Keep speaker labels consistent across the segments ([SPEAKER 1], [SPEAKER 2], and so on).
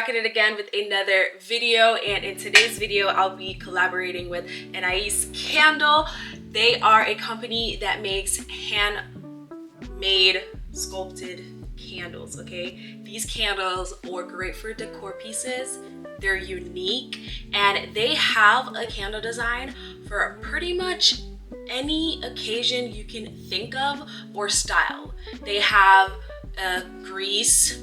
[SPEAKER 1] back at it again with another video, and in today's video I'll be collaborating with ANAIS Candle. They are a company that makes handmade sculpted candles. Okay, these candles are great for decor pieces. They're unique and they have a candle design for pretty much any occasion you can think of or style. They have Greece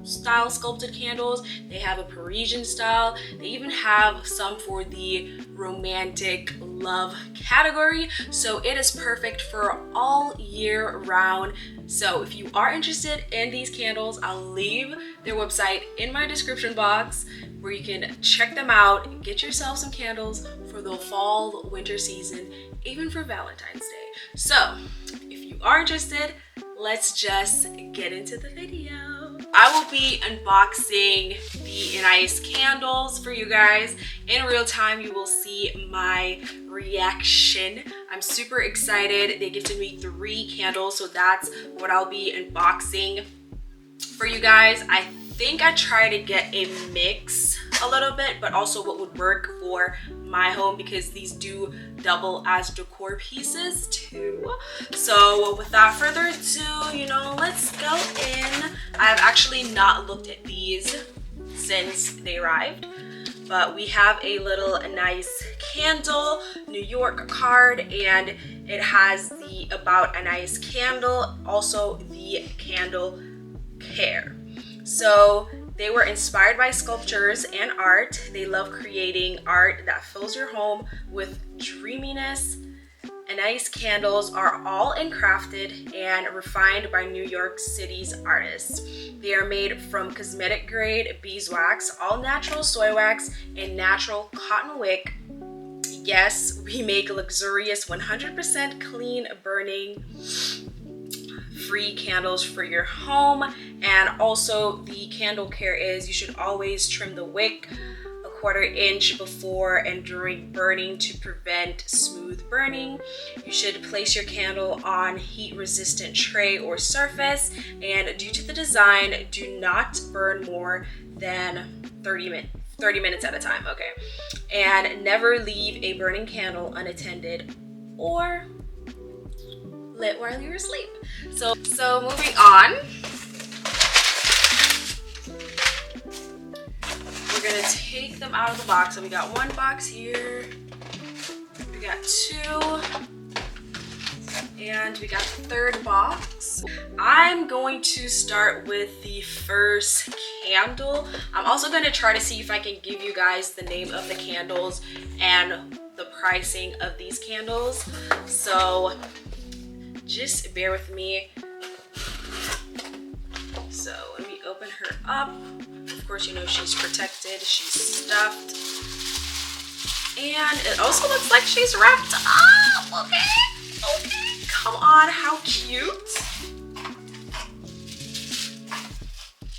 [SPEAKER 1] style sculpted candles, they have a Parisian style, they even have some for the romantic love category, so it is perfect for all year round. So if you are interested in these candles, I'll leave their website in my description box where you can check them out and get yourself some candles for the fall winter season, even for Valentine's Day. So if you are interested, let's just get into the video. I will be unboxing the ANAIS candles for you guys. In real time, you will see my reaction. I'm super excited. They gifted me 3 candles, so that's what I'll be unboxing for you guys. I think I try to get a mix a little bit, but also what would work for my home, because these do double as decor pieces too. So without further ado, let's go in. I've actually not looked at these since they arrived, but we have a little ANAIS candle New York card, and it has the About ANAIS candle, also the candle care. So they were inspired by sculptures and art. They love creating art that fills your home with dreaminess. ANAIS candles are all handcrafted and refined by New York City's artists. They are made from cosmetic grade beeswax, all natural soy wax, and natural cotton wick. Yes, we make luxurious 100% clean burning free candles for your home. And also the candle care is you should always trim the wick a 1/4 inch before and during burning to prevent smooth burning. You should place your candle on heat resistant tray or surface, and due to the design, do not burn more than 30 minutes at a time. Okay, and never leave a burning candle unattended or lit while you're asleep. So moving on, we're gonna take them out of the box. So we got 1 box here, we got 2, and we got the 3rd box. I'm going to start with the first candle. I'm also gonna try to see if I can give you guys the name of the candles and the pricing of these candles. So just bear with me. So let me open her up. Of course, she's protected, she's stuffed. And it also looks like she's wrapped up. Okay, come on, how cute.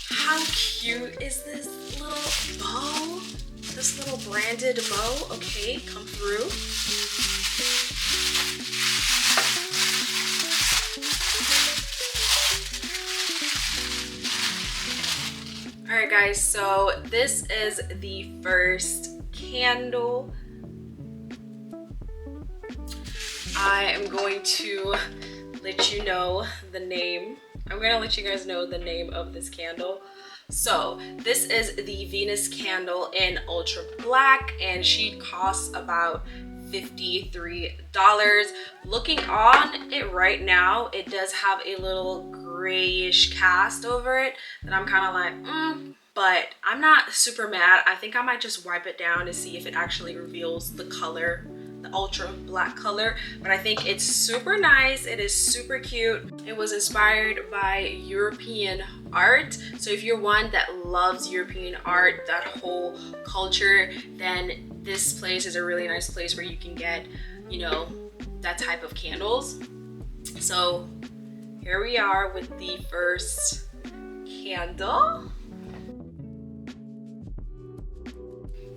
[SPEAKER 1] How cute is this little bow? This little branded bow. Okay, come through. Alright guys, so this is the first candle. I am going to let you know the name. I'm going to let you guys know the name of this candle. So this is the Venus candle in Ultra Black, and she costs about $53. Looking on it right now, it does have a little grayish cast over it that I'm kind of like, but I'm not super mad. I think I might just wipe it down to see if it actually reveals the color, the Ultra Black color. But I think it's super nice. It is super cute. It was inspired by European art. So if you're one that loves European art, that whole culture, then this place is a really nice place where you can get, that type of candles. So here we are with the first candle.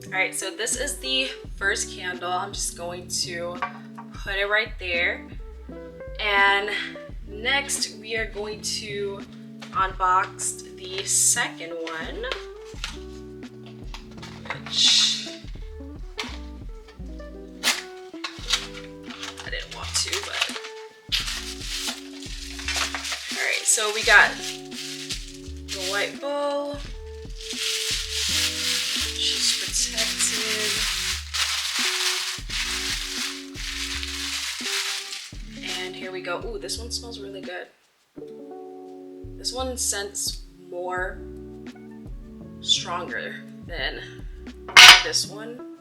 [SPEAKER 1] All right, so this is the first candle. I'm just going to put it right there. And next we are going to unbox the second one. so we got the white bowl. She's protected. And here we go. Ooh, this one smells really good. This one scents more stronger than this one.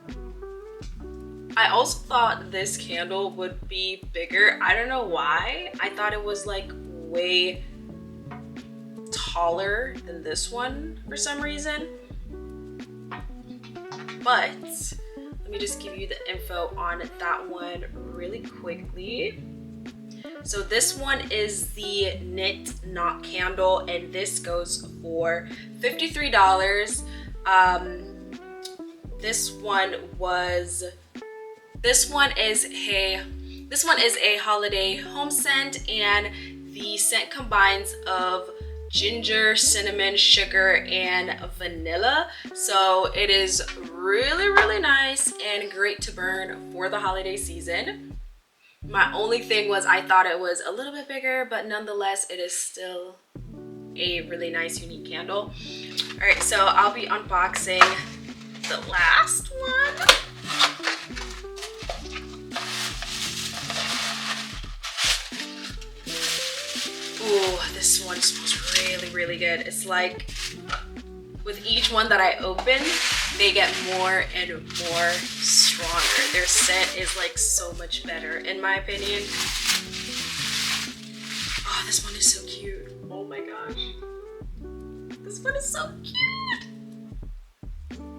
[SPEAKER 1] I also thought this candle would be bigger. I don't know why. I thought it was like way taller than this one for some reason. But let me just give you the info on that one really quickly. So this one is the Knit Knot candle, and this goes for $53. This one is a holiday home scent, and the scent combines of ginger, cinnamon, sugar, and vanilla. So it is really, really nice and great to burn for the holiday season. My only thing was I thought it was a little bit bigger, but nonetheless, it is still a really nice, unique candle. All right, so I'll be unboxing the last one. Ooh, this one smells really, really good. It's like with each one that I open, they get more and more stronger. Their scent is like so much better, in my opinion. Oh, this one is so cute. Oh my gosh. This one is so cute.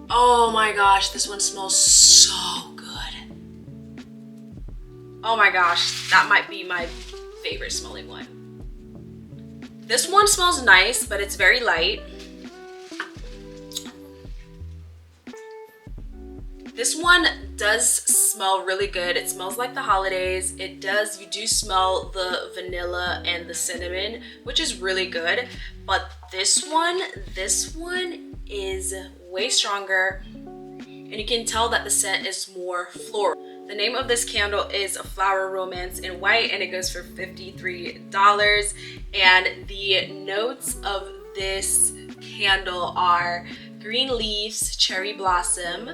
[SPEAKER 1] Oh my gosh, this one smells so good. Oh my gosh, that might be my favorite smelling one. This one smells nice, but it's very light. This one does smell really good. It smells like the holidays. You do smell the vanilla and the cinnamon, which is really good. But this one is way stronger, and you can tell that the scent is more floral. The name of this candle is Flower Romance in White, and it goes for $53. And the notes of this candle are green leaves, cherry blossom.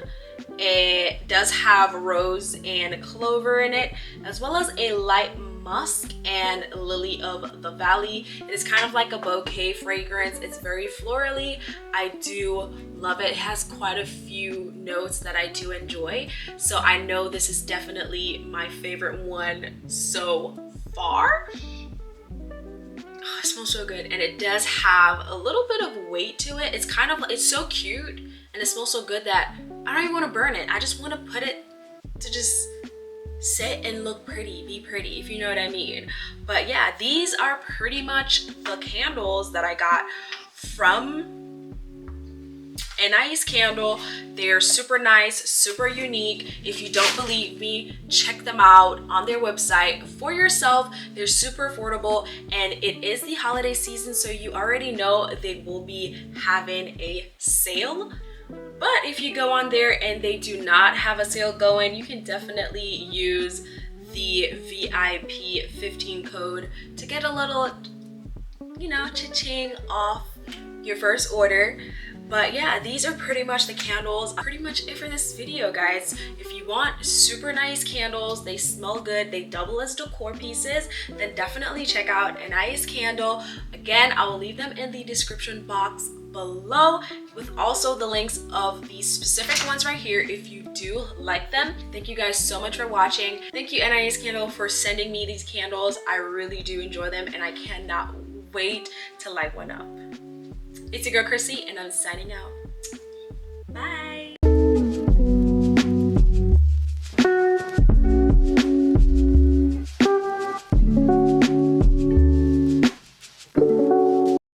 [SPEAKER 1] It does have rose and clover in it, as well as a light musk and lily of the valley. It is kind of like a bouquet fragrance. It's very florally. I do love it. It has quite a few notes that I do enjoy. So I know this is definitely my favorite one so far. Oh, it smells so good, and it does have a little bit of weight to it. It's so cute, and it smells so good that I don't even want to burn it. I just want to put it to just sit and look pretty, be pretty, if you know what I mean. But yeah, these are pretty much the candles that I got from ANAIS candle. They're super nice, super unique. If you don't believe me, check them out on their website for yourself. They're super affordable, and it is the holiday season, so you already know they will be having a sale. But if you go on there and they do not have a sale going, you can definitely use the VIP 15 code to get a little, cha-ching off your first order. But yeah, these are pretty much the candles. Pretty much it for this video, guys. If you want super nice candles, they smell good, they double as decor pieces, then definitely check out ANAIS candle. Again, I will leave them in the description box below, with also the links of these specific ones right here if you do like them. Thank you guys so much for watching. Thank you ANAIS candle for sending me these candles. I really do enjoy them, and I cannot wait to light one up. It's your girl Chrissy, and I'm signing out. Bye.